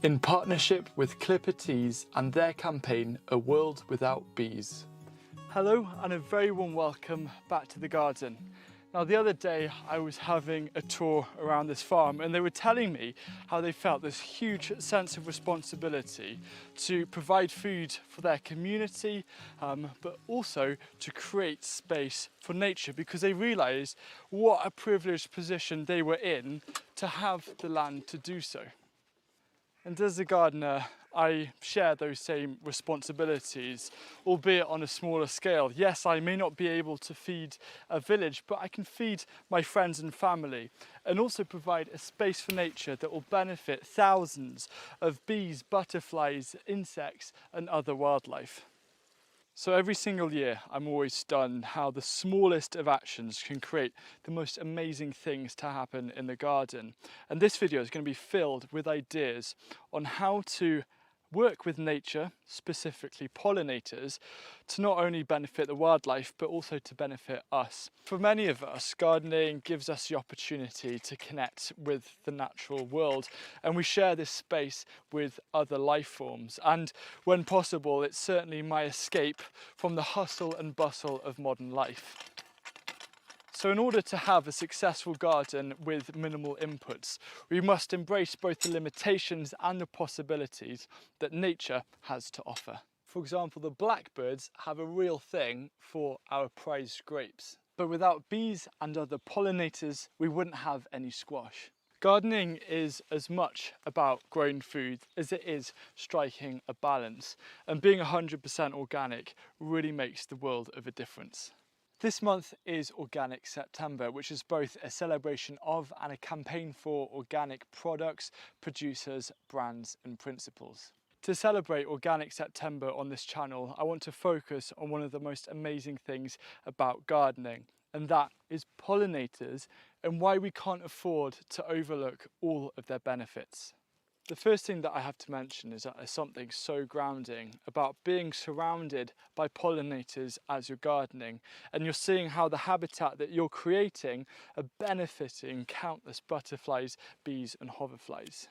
in partnership with Clipper Teas and their campaign, A World Without Bees. Hello and a very warm welcome back to the garden. Now the other day I was having a tour around this farm and they were telling me how they felt this huge sense of responsibility to provide food for their community, but also to create space for nature, because they realised what a privileged position they were in to have the land to do so. And as a gardener, I share those same responsibilities, albeit on a smaller scale. Yes, I may not be able to feed a village, but I can feed my friends and family and also provide a space for nature that will benefit thousands of bees, butterflies, insects, and other wildlife. So every single year, I'm always stunned how the smallest of actions can create the most amazing things to happen in the garden. And this video is going to be filled with ideas on how to work with nature, specifically pollinators, to not only benefit the wildlife, but also to benefit us. For many of us, gardening gives us the opportunity to connect with the natural world, and we share this space with other life forms. And when possible, it's certainly my escape from the hustle and bustle of modern life. So in order to have a successful garden with minimal inputs, we must embrace both the limitations and the possibilities that nature has to offer. For example, the blackbirds have a real thing for our prized grapes. But without bees and other pollinators, we wouldn't have any squash. Gardening is as much about growing food as it is striking a balance, and being 100% organic really makes the world of a difference. This month is Organic September, which is both a celebration of and a campaign for organic products, producers, brands and principles. To celebrate Organic September on this channel, I want to focus on one of the most amazing things about gardening, and that is pollinators and why we can't afford to overlook all of their benefits. The first thing that I have to mention is that there's something so grounding about being surrounded by pollinators as you're gardening, and you're seeing how the habitat that you're creating are benefiting countless butterflies, bees and hoverflies.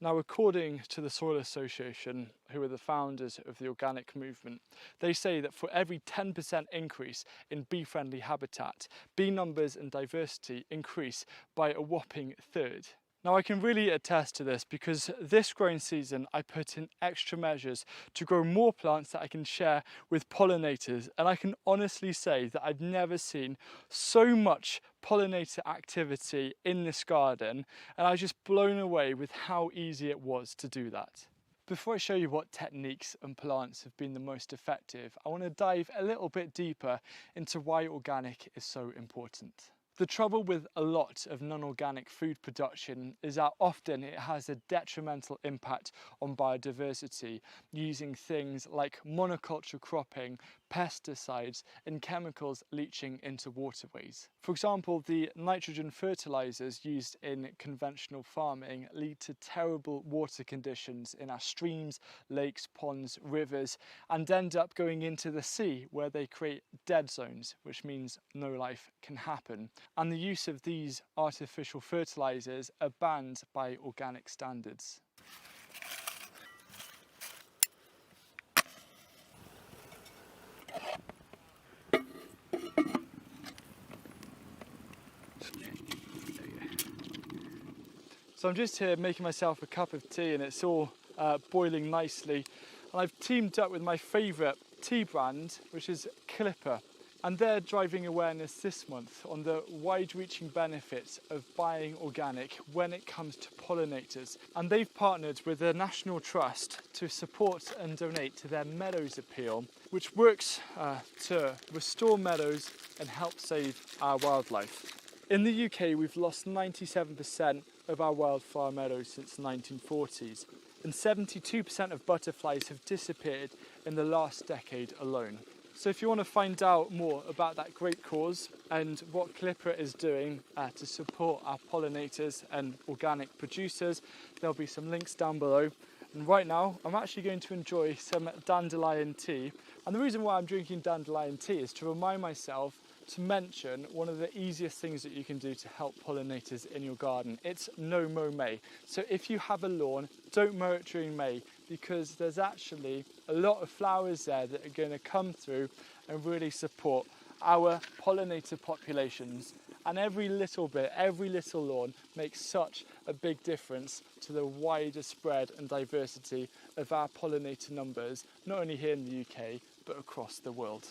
Now, according to the Soil Association, who are the founders of the organic movement, they say that for every 10% increase in bee-friendly habitat, bee numbers and diversity increase by a whopping third. Now I can really attest to this because this growing season I put in extra measures to grow more plants that I can share with pollinators, and I can honestly say that I've never seen so much pollinator activity in this garden, and I was just blown away with how easy it was to do that. Before I show you what techniques and plants have been the most effective, I want to dive a little bit deeper into why organic is so important. The trouble with a lot of non-organic food production is that often it has a detrimental impact on biodiversity, using things like monoculture cropping, pesticides and chemicals leaching into waterways. For example, the nitrogen fertilizers used in conventional farming lead to terrible water conditions in our streams, lakes, ponds, rivers, and end up going into the sea, where they create dead zones, which means no life can happen. And the use of these artificial fertilizers are banned by organic standards. So I'm just here making myself a cup of tea, and it's all boiling nicely. And I've teamed up with my favourite tea brand, which is Clipper. And they're driving awareness this month on the wide-reaching benefits of buying organic when it comes to pollinators. And they've partnered with the National Trust to support and donate to their Meadows Appeal, which works to restore meadows and help save our wildlife. In the UK, we've lost 97% of our wildflower meadows since the 1940s, and 72% of butterflies have disappeared in the last decade alone. So if you want to find out more about that great cause and what Clipper is doing to support our pollinators and organic producers, there'll be some links down below. And right now, I'm actually going to enjoy some dandelion tea. And the reason why I'm drinking dandelion tea is to remind myself to mention one of the easiest things that you can do to help pollinators in your garden. It's no mow May. So if you have a lawn, don't mow it during May, because there's actually a lot of flowers there that are going to come through and really support our pollinator populations. And every little bit, every little lawn makes such a big difference to the wider spread and diversity of our pollinator numbers, not only here in the UK, but across the world.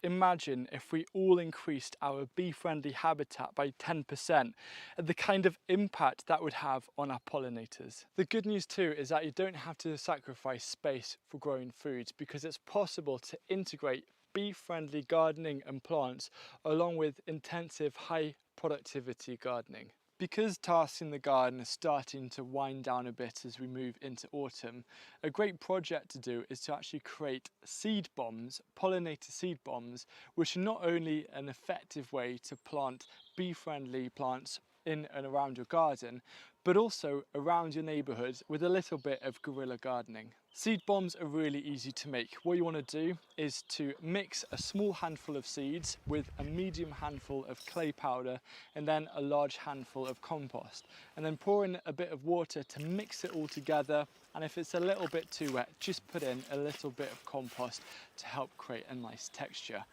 Imagine if we all increased our bee-friendly habitat by 10%, and the kind of impact that would have on our pollinators. The good news too is that you don't have to sacrifice space for growing food, because it's possible to integrate bee-friendly gardening and plants along with intensive high productivity gardening. Because tasks in the garden are starting to wind down a bit as we move into autumn, a great project to do is to actually create seed bombs, pollinator seed bombs, which are not only an effective way to plant bee-friendly plants in and around your garden, but also around your neighbourhood with a little bit of guerrilla gardening. Seed bombs are really easy to make. What you want to do is to mix a small handful of seeds with a medium handful of clay powder and then a large handful of compost, and then pour in a bit of water to mix it all together. And if it's a little bit too wet, just put in a little bit of compost to help create a nice texture.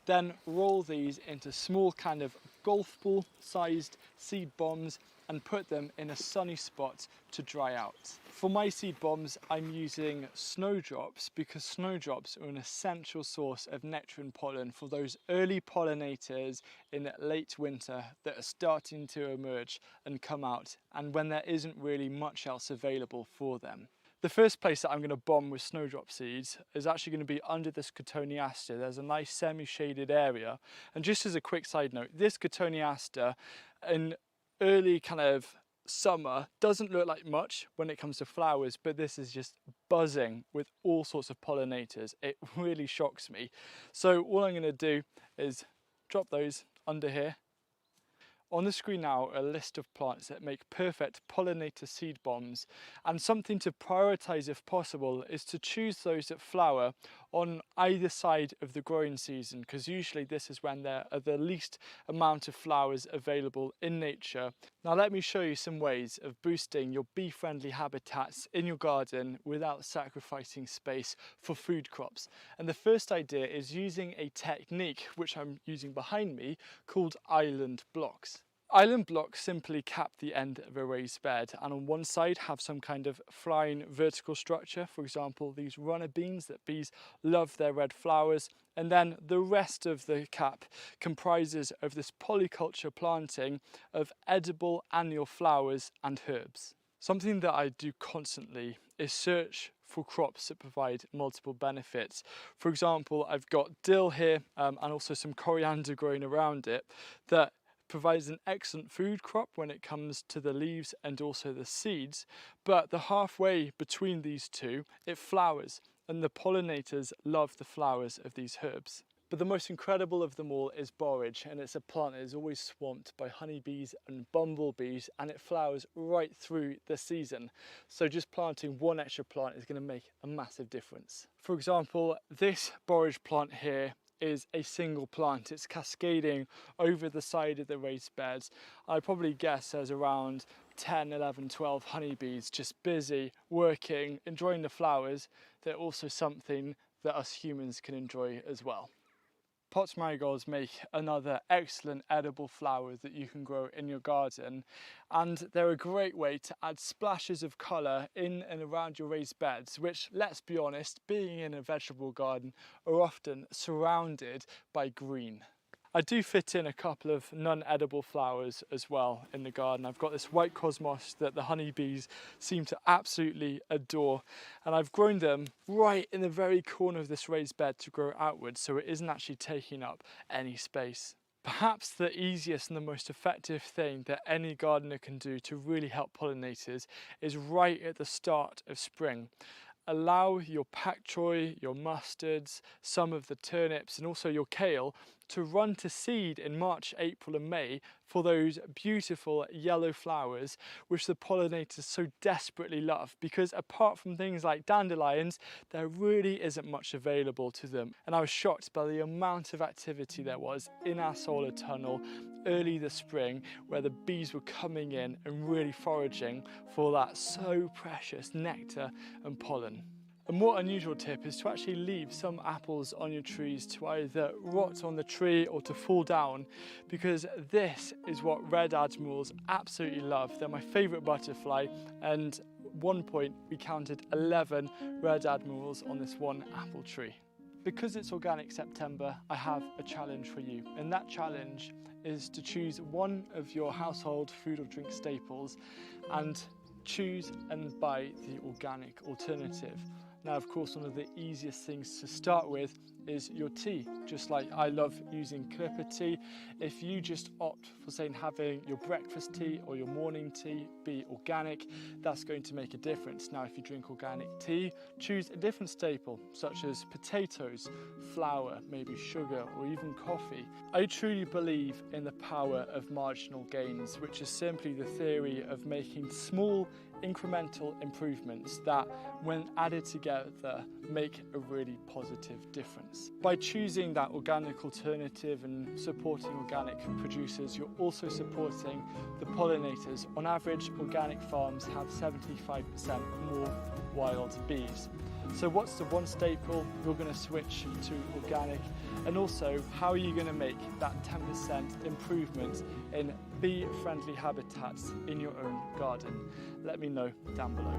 Then roll these into small kind of golf ball sized seed bombs and put them in a sunny spot to dry out. For my seed bombs, I'm using snowdrops, because snowdrops are an essential source of nectar and pollen for those early pollinators in late winter that are starting to emerge and come out, and when there isn't really much else available for them. The first place that I'm going to bomb with snowdrop seeds is actually going to be under this Cotoneaster. There's a nice semi-shaded area. And just as a quick side note, this Cotoneaster in early kind of summer doesn't look like much when it comes to flowers, but this is just buzzing with all sorts of pollinators. It really shocks me. So all I'm going to do is drop those under here. On the screen now are a list of plants that make perfect pollinator seed bombs, and something to prioritise if possible is to choose those that flower on either side of the growing season, because usually this is when there are the least amount of flowers available in nature. Now let me show you some ways of boosting your bee-friendly habitats in your garden without sacrificing space for food crops. And the first idea is using a technique which I'm using behind me called island blocks. Island blocks simply cap the end of a raised bed, and on one side have some kind of flying vertical structure, for example these runner beans that bees love their red flowers, and then the rest of the cap comprises of this polyculture planting of edible annual flowers and herbs. Something that I do constantly is search for crops that provide multiple benefits. For example, I've got dill here and also some coriander growing around it that provides an excellent food crop when it comes to the leaves and also the seeds, but the halfway between these two it flowers, and the pollinators love the flowers of these herbs. But the most incredible of them all is borage, and it's a plant that is always swamped by honeybees and bumblebees, and it flowers right through the season. So just planting one extra plant is going to make a massive difference. For example, this borage plant here is a single plant. It's cascading over the side of the raised beds. I probably guess there's around 10, 11, 12 honeybees just busy working, enjoying the flowers. They're also something that us humans can enjoy as well. Pot marigolds make another excellent edible flower that you can grow in your garden, and they're a great way to add splashes of colour in and around your raised beds, which, let's be honest, being in a vegetable garden are often surrounded by green. I do fit in a couple of non-edible flowers as well in the garden. I've got this white cosmos that the honeybees seem to absolutely adore, and I've grown them right in the very corner of this raised bed to grow outwards, so it isn't actually taking up any space. Perhaps the easiest and the most effective thing that any gardener can do to really help pollinators is right at the start of spring. allow your pak choi, your mustards, some of the turnips and also your kale to run to seed in March, April and May for those beautiful yellow flowers which the pollinators so desperately love, because apart from things like dandelions, there really isn't much available to them. And I was shocked by the amount of activity there was in our solar tunnel early this spring, where the bees were coming in and really foraging for that so precious nectar and pollen. A more unusual tip is to actually leave some apples on your trees to either rot on the tree or to fall down, because this is what red admirals absolutely love. They're my favourite butterfly, and at one point we counted 11 red admirals on this one apple tree. Because it's Organic September, I have a challenge for you, and that challenge is to choose one of your household food or drink staples and choose and buy the organic alternative. Now, of course, one of the easiest things to start with is your tea. Just like I love using Clipper tea, if you just opt for, say, having your breakfast tea or your morning tea be organic, that's going to make a difference. Now, if you drink organic tea, choose a different staple, such as potatoes, flour, maybe sugar, or even coffee. I truly believe in the power of marginal gains, which is simply the theory of making small incremental improvements that, when added together, make a really positive difference. By choosing that organic alternative and supporting organic producers, you're also supporting the pollinators. On average, organic farms have 75% more wild bees. So what's the one staple you're going to switch to organic? And also, how are you going to make that 10% improvement in bee-friendly habitats in your own garden? Let me know down below.